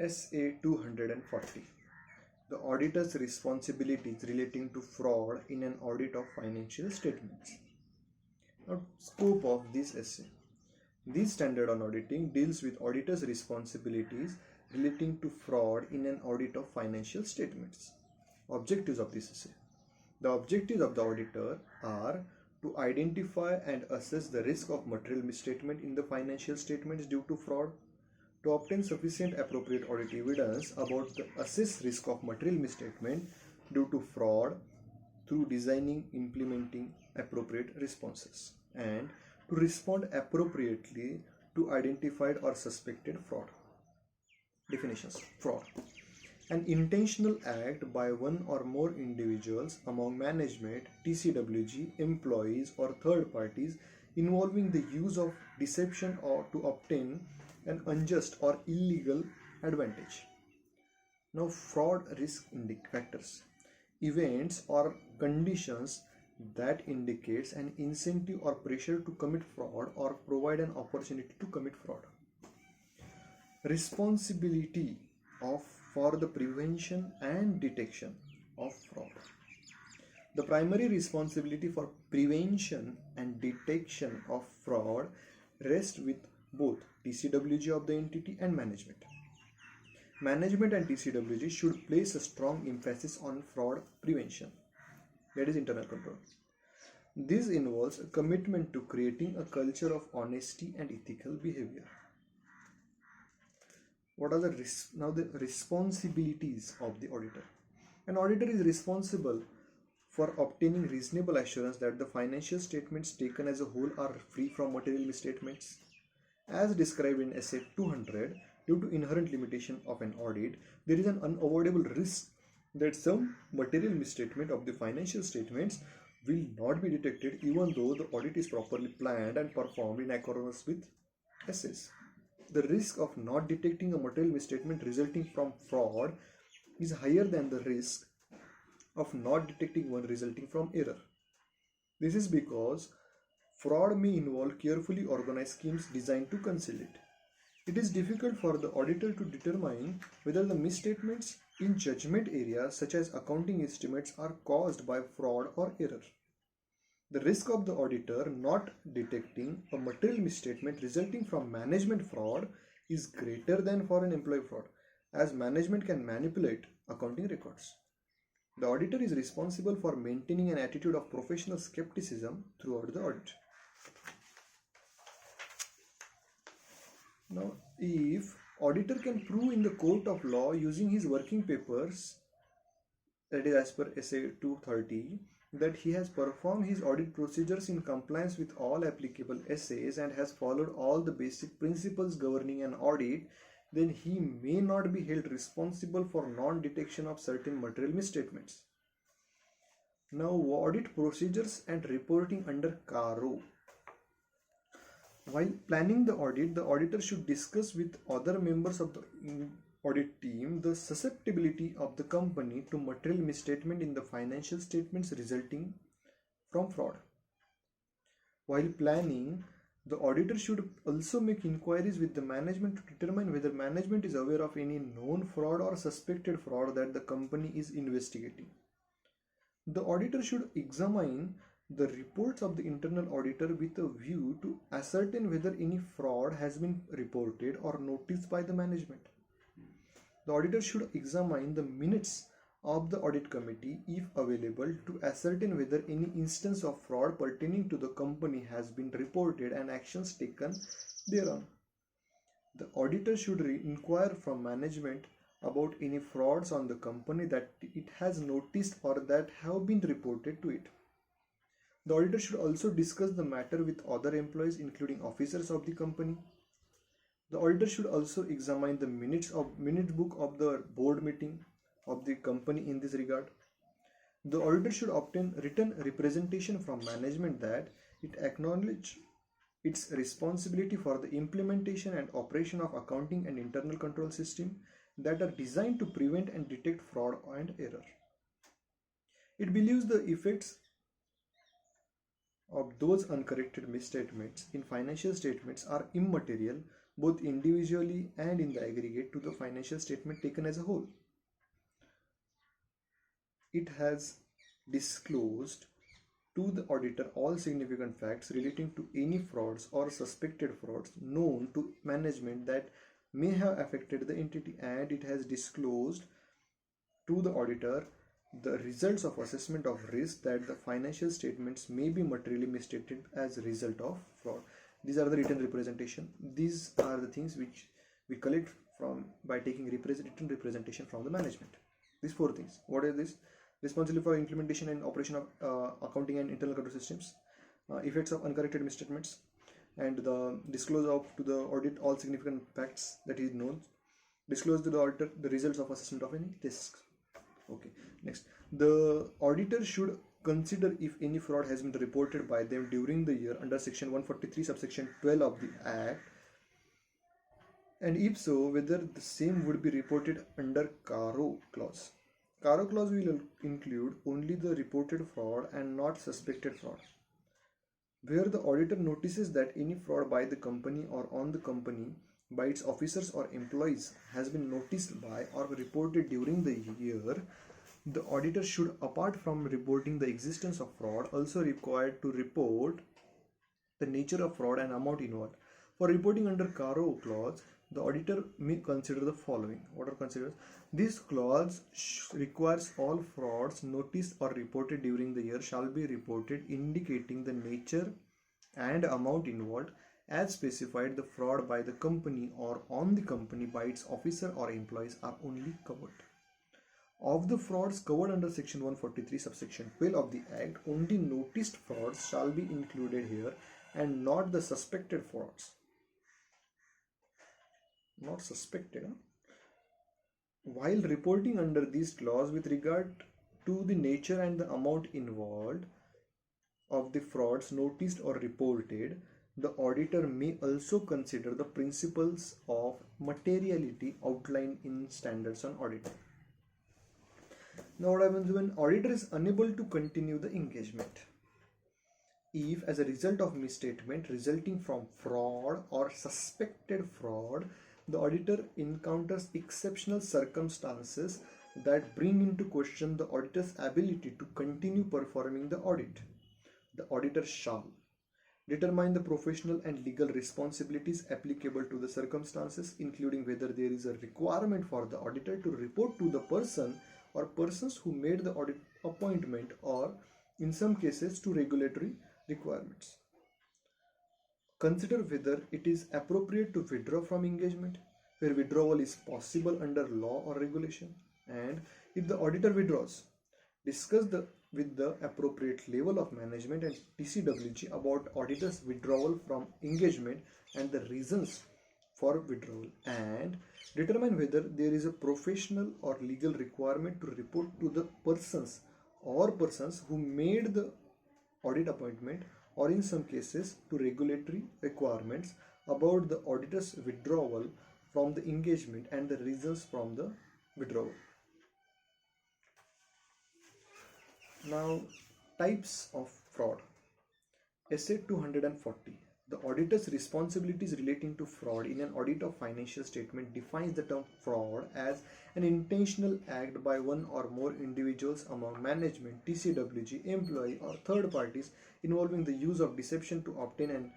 SA 240. The auditor's responsibilities relating to fraud in an audit of financial statements. Now, scope of this essay. This standard on auditing deals with auditor's responsibilities relating to fraud in an audit of financial statements. Objectives of this essay. The objectives of the auditor are to identify and assess the risk of material misstatement in the financial statements due to fraud, to obtain sufficient appropriate audit evidence about the assessed risk of material misstatement due to fraud through designing, implementing appropriate responses, and to respond appropriately to identified or suspected fraud. Definitions. Fraud: an intentional act by one or more individuals among management, TCWG, employees, or third parties involving the use of deception or to obtain an unjust or illegal advantage. Now, fraud risk factors: events or conditions that indicates an incentive or pressure to commit fraud or provide an opportunity to commit fraud. Responsibility for the prevention and detection of fraud. The primary responsibility for prevention and detection of fraud rests with both TCWG of the entity and management. Management and TCWG should place a strong emphasis on fraud prevention, that is internal control. This involves a commitment to creating a culture of honesty and ethical behavior. What are the responsibilities of the auditor? An auditor is responsible for obtaining reasonable assurance that the financial statements taken as a whole are free from material misstatements. As described in Essay 200, due to inherent limitation of an audit, there is an unavoidable risk that some material misstatement of the financial statements will not be detected even though the audit is properly planned and performed in accordance with essays. The risk of not detecting a material misstatement resulting from fraud is higher than the risk of not detecting one resulting from error. This is because fraud may involve carefully organized schemes designed to conceal it. It is difficult for the auditor to determine whether the misstatements in judgment areas such as accounting estimates are caused by fraud or error. The risk of the auditor not detecting a material misstatement resulting from management fraud is greater than for an employee fraud, as management can manipulate accounting records. The auditor is responsible for maintaining an attitude of professional skepticism throughout the audit. Now, if auditor can prove in the court of law using his working papers, that is as per Essay 230, that he has performed his audit procedures in compliance with all applicable essays and has followed all the basic principles governing an audit, then he may not be held responsible for non-detection of certain material misstatements. Now, audit procedures and reporting under CARO. While planning the audit, the auditor should discuss with other members of the audit team the susceptibility of the company to material misstatement in the financial statements resulting from fraud. While planning, the auditor should also make inquiries with the management to determine whether management is aware of any known fraud or suspected fraud that the company is investigating. The auditor should examine the reports of the internal auditor with a view to ascertain whether any fraud has been reported or noticed by the management. The auditor should examine the minutes of the audit committee, if available, to ascertain whether any instance of fraud pertaining to the company has been reported and actions taken thereon. The auditor should inquire from management about any frauds on the company that it has noticed or that have been reported to it. The auditor should also discuss the matter with other employees, including officers of the company. The auditor should also examine the minute book of the board meeting of the company in this regard. The auditor should obtain written representation from management that it acknowledges its responsibility for the implementation and operation of accounting and internal control system that are designed to prevent and detect fraud and error. It believes the effects of those uncorrected misstatements in financial statements are immaterial, both individually and in the aggregate, to the financial statement taken as a whole. It has disclosed to the auditor all significant facts relating to any frauds or suspected frauds known to management that may have affected the entity, and it has disclosed to the auditor the results of assessment of risk that the financial statements may be materially misstated as a result of fraud. These are the written representation. These are the things which we collect from by taking written representation from the management. These four things. What is this? Responsible for implementation and operation of accounting and internal control systems, effects of uncorrected misstatements, and the disclose of to the audit all significant facts that is known. Disclose to the auditor the results of assessment of any risks. Okay, next, the auditor should consider if any fraud has been reported by them during the year under section 143 subsection 12 of the act, and if so, whether the same would be reported under CARO clause. CARO clause will include only the reported fraud and not suspected fraud. Where the auditor notices that any fraud by the company or on the company by its officers or employees has been noticed by or reported during the year, the auditor should, apart from reporting the existence of fraud, also required to report the nature of fraud and amount involved. For reporting under CARO clause, the auditor may consider the following. What are considered? This clause requires all frauds noticed or reported during the year shall be reported, indicating the nature and amount involved as specified. The fraud by the company or on the company by its officer or employees are only covered. Of the frauds covered under section 143 subsection 12 of the act, only noticed frauds shall be included here and not the suspected frauds. Not suspected. While reporting under this clause with regard to the nature and the amount involved of the frauds noticed or reported, the auditor may also consider the principles of materiality outlined in standards on auditing. Now, what happens when auditor is unable to continue the engagement? If, as a result of misstatement resulting from fraud or suspected fraud, the auditor encounters exceptional circumstances that bring into question the auditor's ability to continue performing the audit, the auditor shall determine the professional and legal responsibilities applicable to the circumstances, including whether there is a requirement for the auditor to report to the person or persons who made the audit appointment, or in some cases to regulatory requirements. Consider whether it is appropriate to withdraw from engagement, where withdrawal is possible under law or regulation, and if the auditor withdraws, discuss with the appropriate level of management and TCWG about auditor's withdrawal from engagement and the reasons for withdrawal, and determine whether there is a professional or legal requirement to report to the persons or persons who made the audit appointment, or in some cases to regulatory requirements about the auditor's withdrawal from the engagement and the reasons from the withdrawal. Now, types of fraud. Essay 240. The auditor's responsibilities relating to fraud in an audit of financial statement defines the term fraud as an intentional act by one or more individuals among management, TCWG, employee, or third parties involving the use of deception to obtain an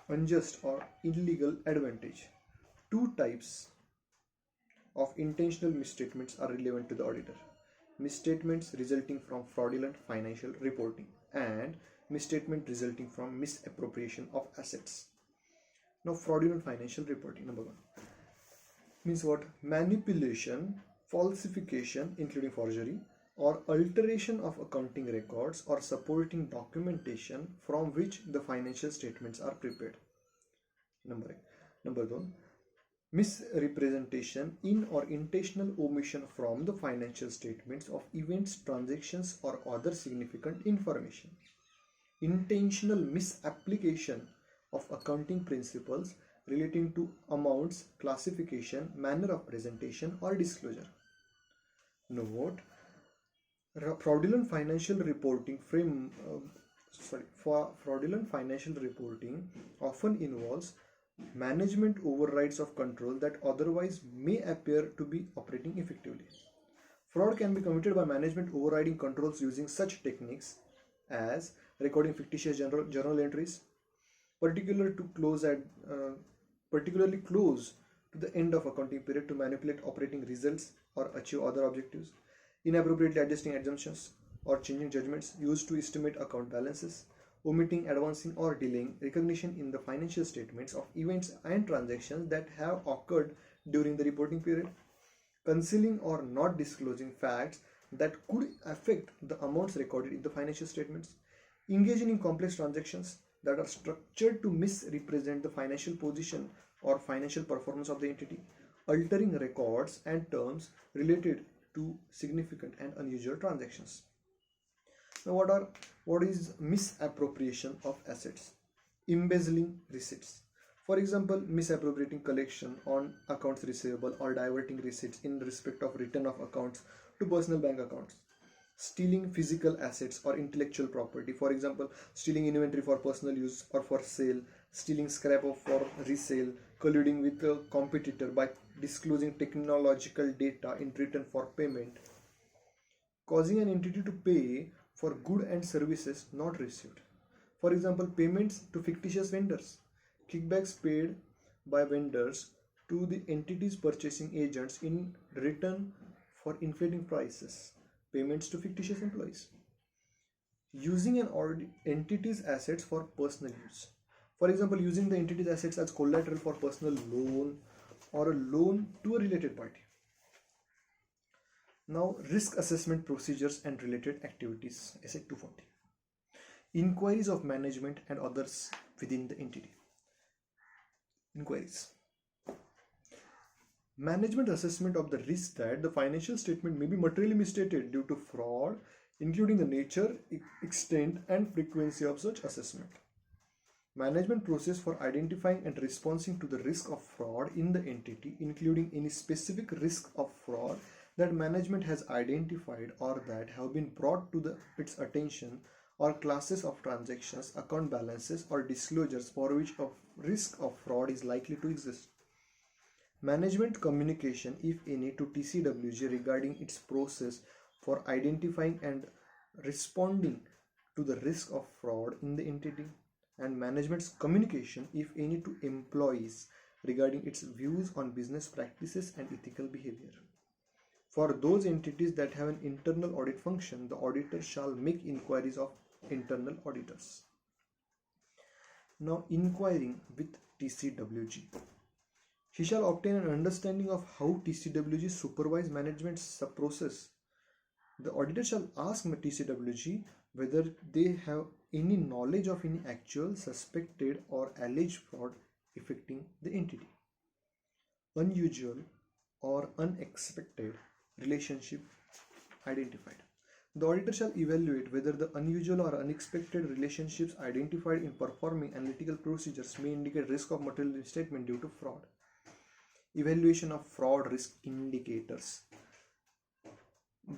unjust or illegal advantage. Two types of intentional misstatements are relevant to the auditor: misstatements resulting from fraudulent financial reporting and misstatement resulting from misappropriation of assets. Now, fraudulent financial reporting, number one, means what? Manipulation, falsification, including forgery, or alteration of accounting records or supporting documentation from which the financial statements are prepared. Number two, misrepresentation in or intentional omission from the financial statements of events, transactions, or other significant information. Intentional misapplication of accounting principles relating to amounts, classification, manner of presentation, or disclosure. Note: fraudulent financial reporting fraudulent financial reporting often involves management overrides of control that otherwise may appear to be operating effectively. Fraud can be committed by management overriding controls using such techniques as recording fictitious journal entries, particular to close at particularly close to the end of accounting period to manipulate operating results or achieve other objectives, inappropriately adjusting assumptions or changing judgments used to estimate account balances, omitting, advancing, or delaying recognition in the financial statements of events and transactions that have occurred during the reporting period, concealing or not disclosing facts that could affect the amounts recorded in the financial statements, engaging in complex transactions that are structured to misrepresent the financial position or financial performance of the entity, altering records and terms related to significant and unusual transactions. Now, what is misappropriation of assets? Embezzling receipts. For example, misappropriating collection on accounts receivable or diverting receipts in respect of return of accounts to personal bank accounts. Stealing physical assets or intellectual property. For example, stealing inventory for personal use or for sale, stealing scrap for resale, colluding with a competitor by disclosing technological data in return for payment, causing an entity to pay for goods and services not received. For example, payments to fictitious vendors, kickbacks paid by vendors to the entity's purchasing agents in return for inflating prices, payments to fictitious employees, using an entity's assets for personal use. For example, using the entity's assets as collateral for personal loan or a loan to a related party. Now, risk assessment procedures and related activities, SA 240. Inquiries of management and others within the entity. Inquiries. Management assessment of the risk that the financial statement may be materially misstated due to fraud, including the nature, extent, and frequency of such assessment. Management process for identifying and responding to the risk of fraud in the entity, including any specific risk of fraud that management has identified or that have been brought to its attention, or classes of transactions, account balances, or disclosures for which a risk of fraud is likely to exist. Management communication, if any, to TCWG regarding its process for identifying and responding to the risk of fraud in the entity, and management's communication, if any, to employees regarding its views on business practices and ethical behavior. For those entities that have an internal audit function, the auditor shall make inquiries of internal auditors. Now, inquiring with TCWG. He shall obtain an understanding of how TCWG supervise management's process. The auditor shall ask TCWG whether they have any knowledge of any actual, suspected, or alleged fraud affecting the entity. Unusual or unexpected relationship identified. The auditor shall evaluate whether the unusual or unexpected relationships identified in performing analytical procedures may indicate risk of material misstatement due to fraud. Evaluation of fraud risk indicators.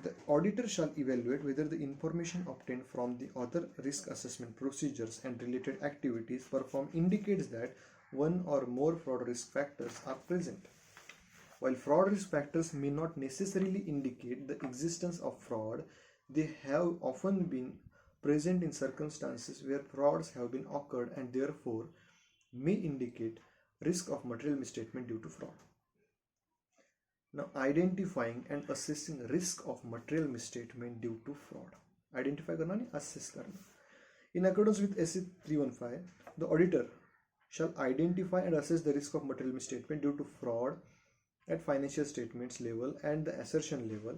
The auditor shall evaluate whether the information obtained from the other risk assessment procedures and related activities performed indicates that one or more fraud risk factors are present. While fraud risk factors may not necessarily indicate the existence of fraud, they have often been present in circumstances where frauds have been occurred and therefore may indicate risk of material misstatement due to fraud. Now, identifying and assessing risk of material misstatement due to fraud. Identify करना नहीं, assess करना. In accordance with SA 315, the auditor shall identify and assess the risk of material misstatement due to fraud at financial statements level and the assertion level.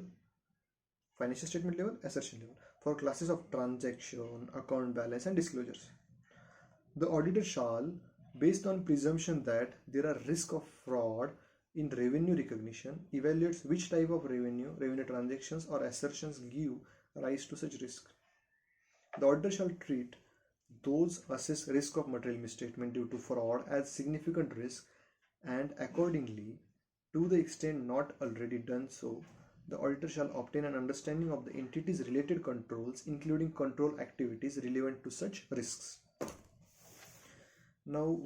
Financial statement level, assertion level, for classes of transaction, account balance, and disclosures. The auditor shall, based on presumption that there are risk of fraud in revenue recognition, evaluates which type of revenue transactions or assertions give rise to such risk. The auditor shall treat those assessed risk of material misstatement due to fraud as significant risk, and accordingly, to the extent not already done so, the auditor shall obtain an understanding of the entity's related controls, including control activities relevant to such risks. Now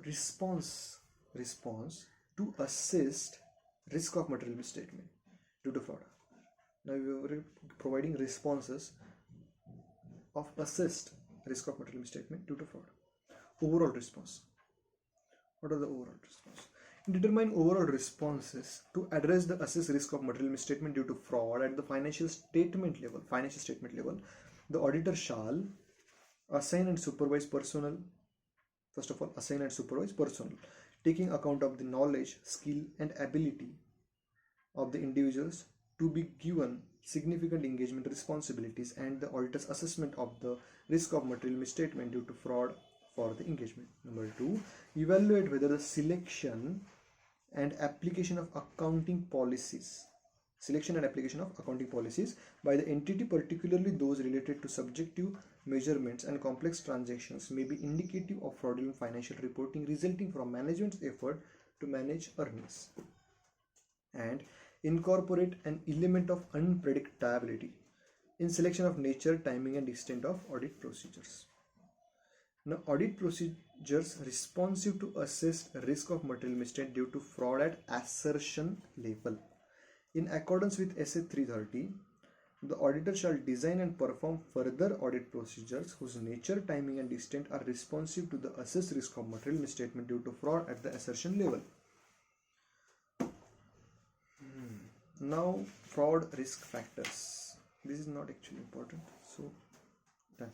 response to assist risk of material misstatement due to fraud. Now we are providing responses of assist risk of material misstatement due to fraud. Overall response. What are the overall response? Determine overall responses to address the assessed risk of material misstatement due to fraud at the financial statement level. The auditor shall assign and supervise personnel. First of all, assign and supervise personnel, taking account of the knowledge, skill, and ability of the individuals to be given significant engagement responsibilities and the auditor's assessment of the risk of material misstatement due to fraud for the engagement. Number 2, evaluate whether the selection and application of accounting policies by the entity, particularly those related to subjective measurements and complex transactions, may be indicative of fraudulent financial reporting resulting from management's effort to manage earnings, and incorporate an element of unpredictability in selection of nature, timing, and extent of audit procedures. Now, audit procedures responsive to assess risk of material mistake due to fraud at assertion level. In accordance with SA 330, the auditor shall design and perform further audit procedures whose nature, timing, and extent are responsive to the assessed risk of material misstatement due to fraud at the assertion level. Now, fraud risk factors. This is not actually important, so done.